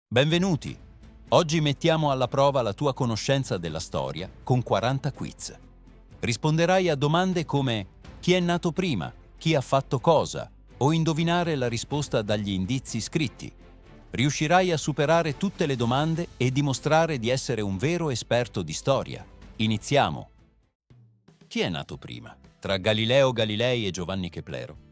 Benvenuti! Oggi mettiamo alla prova la tua conoscenza della storia con 40 quiz. Risponderai a domande come: chi è nato prima? Chi ha fatto cosa? O indovinare la risposta dagli indizi scritti. Riuscirai a superare tutte le domande e dimostrare di essere un vero esperto di storia. Iniziamo! Chi è nato prima? Tra Galileo Galilei e Giovanni Keplero?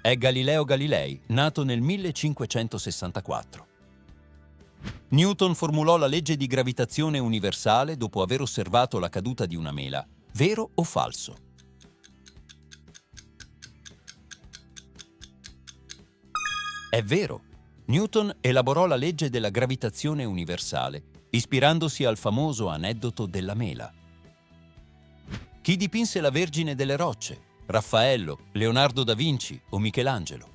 È Galileo Galilei, nato nel 1564. Newton formulò la legge di gravitazione universale dopo aver osservato la caduta di una mela. Vero o falso? È vero. Newton elaborò la legge della gravitazione universale, ispirandosi al famoso aneddoto della mela. Chi dipinse la Vergine delle Rocce? Raffaello, Leonardo da Vinci o Michelangelo?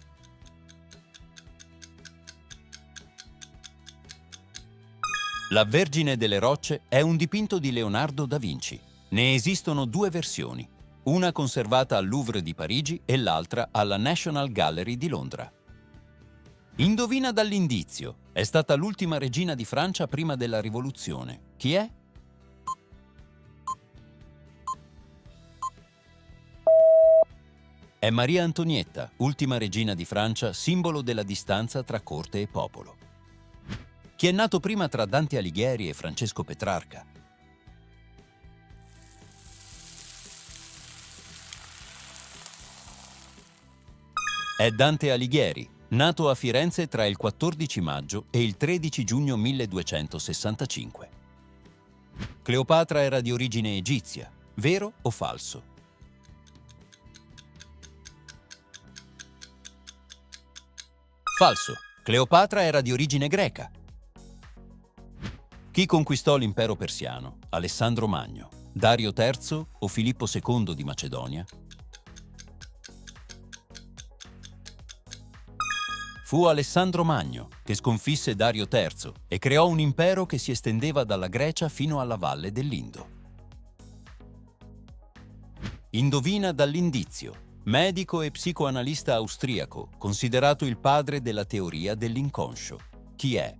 La Vergine delle Rocce è un dipinto di Leonardo da Vinci. Ne esistono due versioni, una conservata al Louvre di Parigi e l'altra alla National Gallery di Londra. Indovina dall'indizio. È stata l'ultima regina di Francia prima della Rivoluzione. Chi è? È Maria Antonietta, ultima regina di Francia, simbolo della distanza tra corte e popolo. Chi è nato prima tra Dante Alighieri e Francesco Petrarca? È Dante Alighieri, nato a Firenze tra il 14 maggio e il 13 giugno 1265. Cleopatra era di origine egizia. Vero o falso? Falso. Cleopatra era di origine greca. Chi conquistò l'impero persiano? Alessandro Magno, Dario III o Filippo II di Macedonia? Fu Alessandro Magno che sconfisse Dario III e creò un impero che si estendeva dalla Grecia fino alla valle dell'Indo. Indovina dall'indizio. Medico e psicoanalista austriaco, considerato il padre della teoria dell'inconscio. Chi è?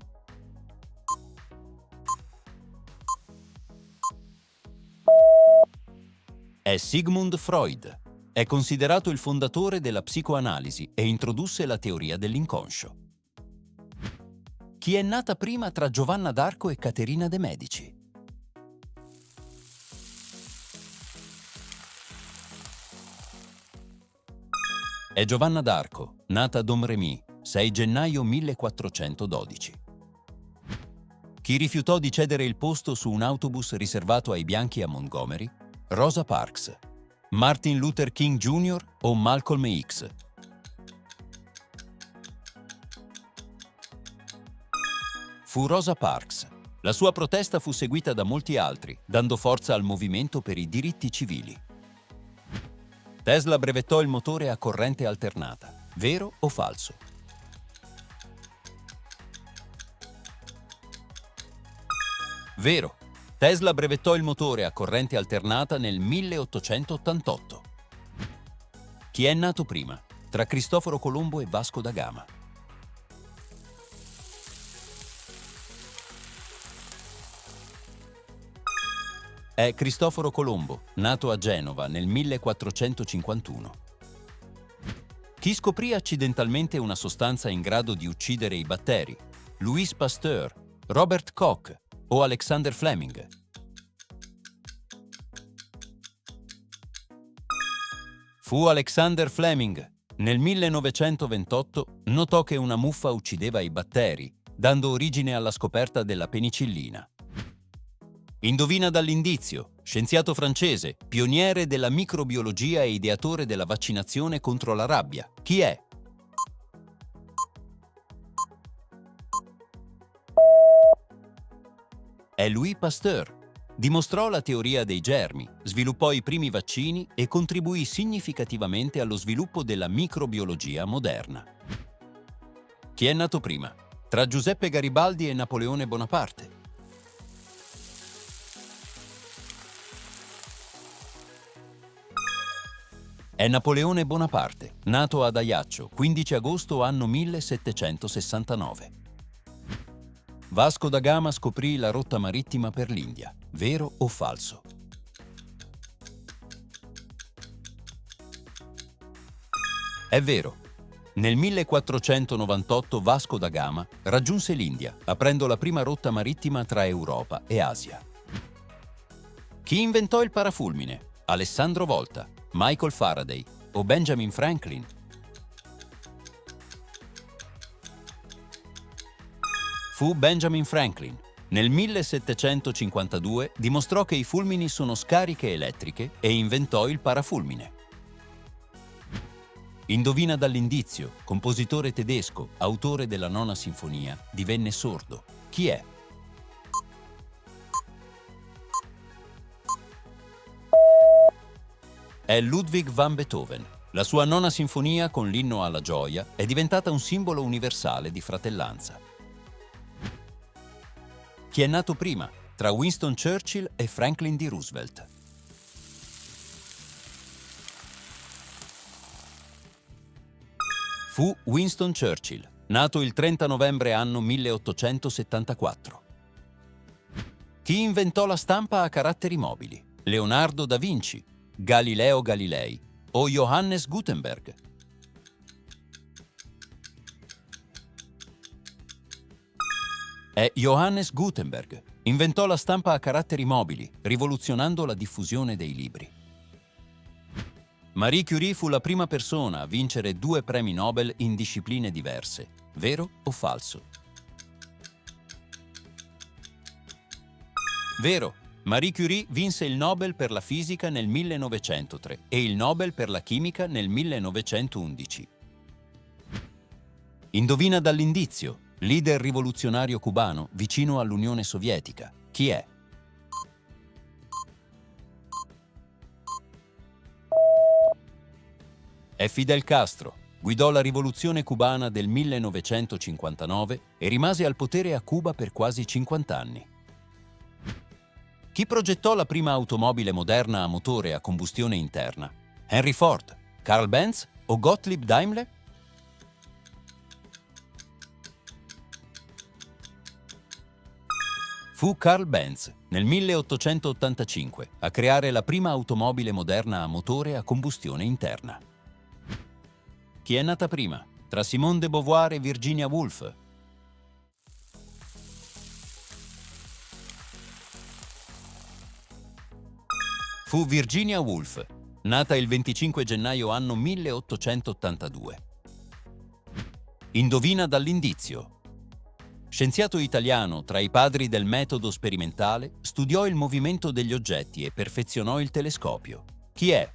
È Sigmund Freud. È considerato il fondatore della psicoanalisi e introdusse la teoria dell'inconscio. Chi è nata prima tra Giovanna d'Arco e Caterina de' Medici? È Giovanna d'Arco, nata a Domremy, 6 gennaio 1412. Chi rifiutò di cedere il posto su un autobus riservato ai bianchi a Montgomery? Rosa Parks, Martin Luther King Jr. o Malcolm X? Fu Rosa Parks. La sua protesta fu seguita da molti altri, dando forza al movimento per i diritti civili. Tesla brevettò il motore a corrente alternata. Vero o falso? Vero. Tesla brevettò il motore a corrente alternata nel 1888. Chi è nato prima? Tra Cristoforo Colombo e Vasco da Gama? È Cristoforo Colombo, nato a Genova nel 1451. Chi scoprì accidentalmente una sostanza in grado di uccidere i batteri? Louis Pasteur, Robert Koch o Alexander Fleming? Fu Alexander Fleming. Nel 1928 notò che una muffa uccideva i batteri, dando origine alla scoperta della penicillina. Indovina dall'indizio. Scienziato francese, pioniere della microbiologia e ideatore della vaccinazione contro la rabbia. Chi è? È Louis Pasteur. Dimostrò la teoria dei germi, sviluppò i primi vaccini e contribuì significativamente allo sviluppo della microbiologia moderna. Chi è nato prima? Tra Giuseppe Garibaldi e Napoleone Bonaparte? È Napoleone Bonaparte, nato ad Ajaccio, 15 agosto anno 1769. Vasco da Gama scoprì la rotta marittima per l'India. Vero o falso? È vero. Nel 1498 Vasco da Gama raggiunse l'India, aprendo la prima rotta marittima tra Europa e Asia. Chi inventò il parafulmine? Alessandro Volta, Michael Faraday o Benjamin Franklin? Fu Benjamin Franklin. Nel 1752 dimostrò che i fulmini sono scariche elettriche e inventò il parafulmine. Indovina dall'indizio, compositore tedesco, autore della Nona Sinfonia, divenne sordo. Chi è? È Ludwig van Beethoven. La sua Nona Sinfonia, con l'inno alla gioia, è diventata un simbolo universale di fratellanza. Chi è nato prima, tra Winston Churchill e Franklin D. Roosevelt? Fu Winston Churchill, nato il 30 novembre anno 1874. Chi inventò la stampa a caratteri mobili? Leonardo da Vinci, Galileo Galilei o Johannes Gutenberg? È Johannes Gutenberg. Inventò la stampa a caratteri mobili, rivoluzionando la diffusione dei libri. Marie Curie fu la prima persona a vincere 2 premi Nobel in discipline diverse. Vero o falso? Vero. Marie Curie vinse il Nobel per la fisica nel 1903 e il Nobel per la chimica nel 1911. Indovina dall'indizio. Leader rivoluzionario cubano vicino all'Unione Sovietica. Chi è? È Fidel Castro. Guidò la rivoluzione cubana del 1959 e rimase al potere a Cuba per quasi 50 anni. Chi progettò la prima automobile moderna a motore a combustione interna? Henry Ford, Carl Benz o Gottlieb Daimler? Fu Carl Benz, nel 1885, a creare la prima automobile moderna a motore a combustione interna. Chi è nata prima, tra Simone de Beauvoir e Virginia Woolf? Fu Virginia Woolf, nata il 25 gennaio anno 1882. Indovina dall'indizio. Scienziato italiano tra i padri del metodo sperimentale, studiò il movimento degli oggetti e perfezionò il telescopio. Chi è?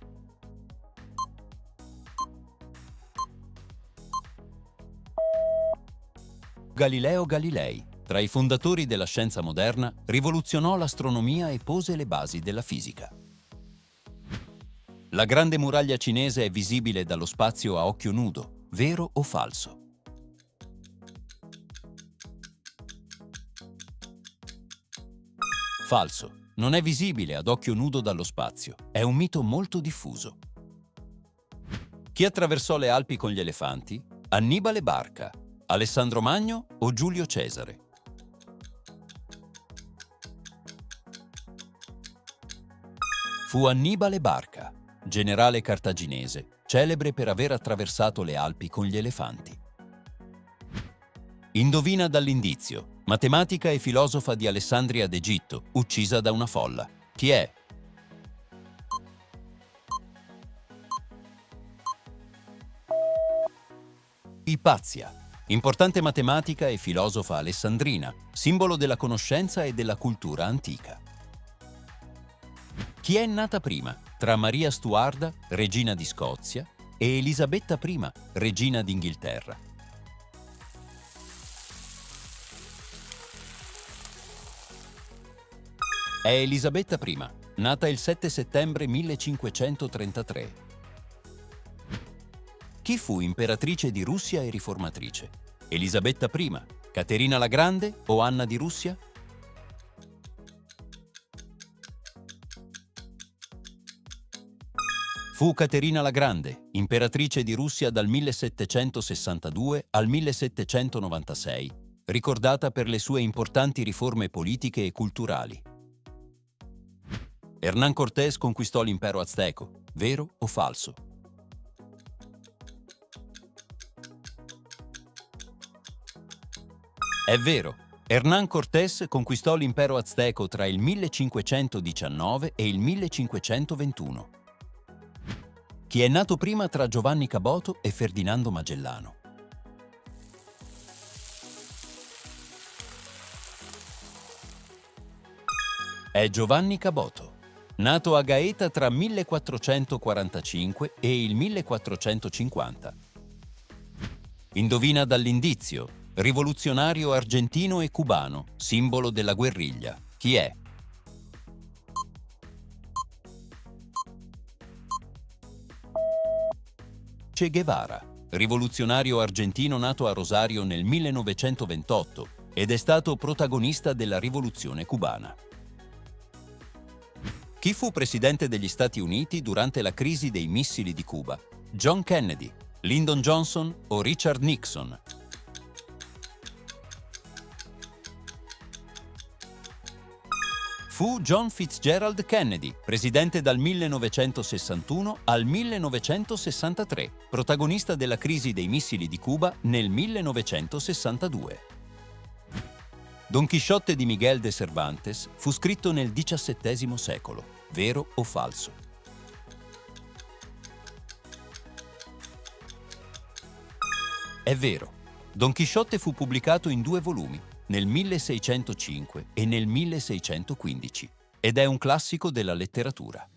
Galileo Galilei. Tra i fondatori della scienza moderna, rivoluzionò l'astronomia e pose le basi della fisica. La Grande Muraglia cinese è visibile dallo spazio a occhio nudo. Vero o falso? Falso. Non è visibile ad occhio nudo dallo spazio. È un mito molto diffuso. Chi attraversò le Alpi con gli elefanti? Annibale Barca, Alessandro Magno o Giulio Cesare? Fu Annibale Barca, generale cartaginese, celebre per aver attraversato le Alpi con gli elefanti. Indovina dall'indizio. Matematica e filosofa di Alessandria d'Egitto, uccisa da una folla. Chi è? Ipazia. Importante matematica e filosofa alessandrina, simbolo della conoscenza e della cultura antica. Chi è nata prima, tra Maria Stuarda, regina di Scozia, e Elisabetta I, regina d'Inghilterra? È Elisabetta I, nata il 7 settembre 1533. Chi fu imperatrice di Russia e riformatrice? Elisabetta I, Caterina la Grande o Anna di Russia? Fu Caterina la Grande, imperatrice di Russia dal 1762 al 1796, ricordata per le sue importanti riforme politiche e culturali. Hernán Cortés conquistò l'impero azteco, vero o falso? È vero. Hernán Cortés conquistò l'impero azteco tra il 1519 e il 1521. Chi è nato prima tra Giovanni Caboto e Ferdinando Magellano? È Giovanni Caboto, nato a Gaeta tra 1445 e il 1450. Indovina dall'indizio. Rivoluzionario argentino e cubano, simbolo della guerriglia. Chi è? Che Guevara, rivoluzionario argentino nato a Rosario nel 1928 ed è stato protagonista della rivoluzione cubana. Chi fu presidente degli Stati Uniti durante la crisi dei missili di Cuba? John Kennedy, Lyndon Johnson o Richard Nixon? Fu John Fitzgerald Kennedy, presidente dal 1961 al 1963, protagonista della crisi dei missili di Cuba nel 1962. Don Chisciotte di Miguel de Cervantes fu scritto nel XVII secolo, vero o falso? È vero. Don Chisciotte fu pubblicato in 2 volumi, nel 1605 e nel 1615, ed è un classico della letteratura.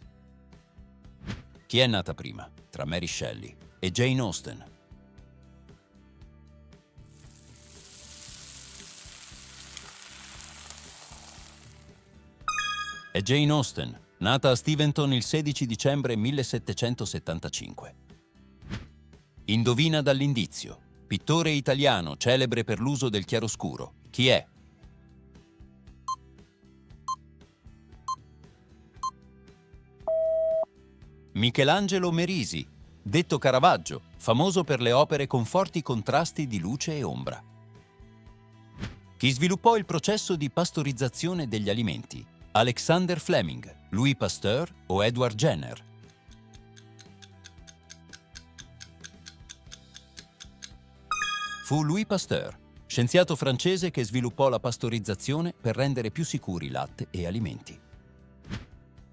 Chi è nata prima, tra Mary Shelley e Jane Austen? È Jane Austen, nata a Steventon il 16 dicembre 1775. Indovina dall'indizio. Pittore italiano celebre per l'uso del chiaroscuro. Chi è? Michelangelo Merisi, detto Caravaggio, famoso per le opere con forti contrasti di luce e ombra. Chi sviluppò il processo di pastorizzazione degli alimenti? Alexander Fleming, Louis Pasteur o Edward Jenner? Fu Louis Pasteur, scienziato francese che sviluppò la pastorizzazione per rendere più sicuri latte e alimenti.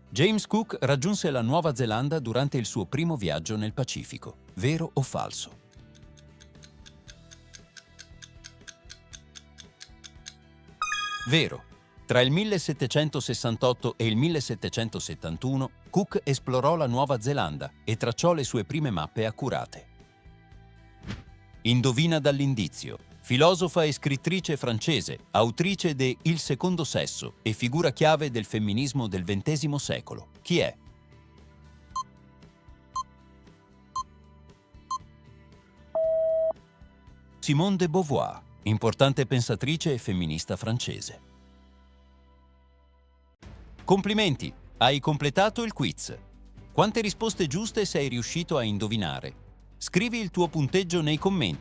James Cook raggiunse la Nuova Zelanda durante il suo primo viaggio nel Pacifico. Vero o falso? Vero. Tra il 1768 e il 1771 Cook esplorò la Nuova Zelanda e tracciò le sue prime mappe accurate. Indovina dall'indizio. Filosofa e scrittrice francese, autrice de Il secondo sesso e figura chiave del femminismo del XX secolo. Chi è? Simone de Beauvoir, importante pensatrice e femminista francese. Complimenti, hai completato il quiz. Quante risposte giuste sei riuscito a indovinare? Scrivi il tuo punteggio nei commenti.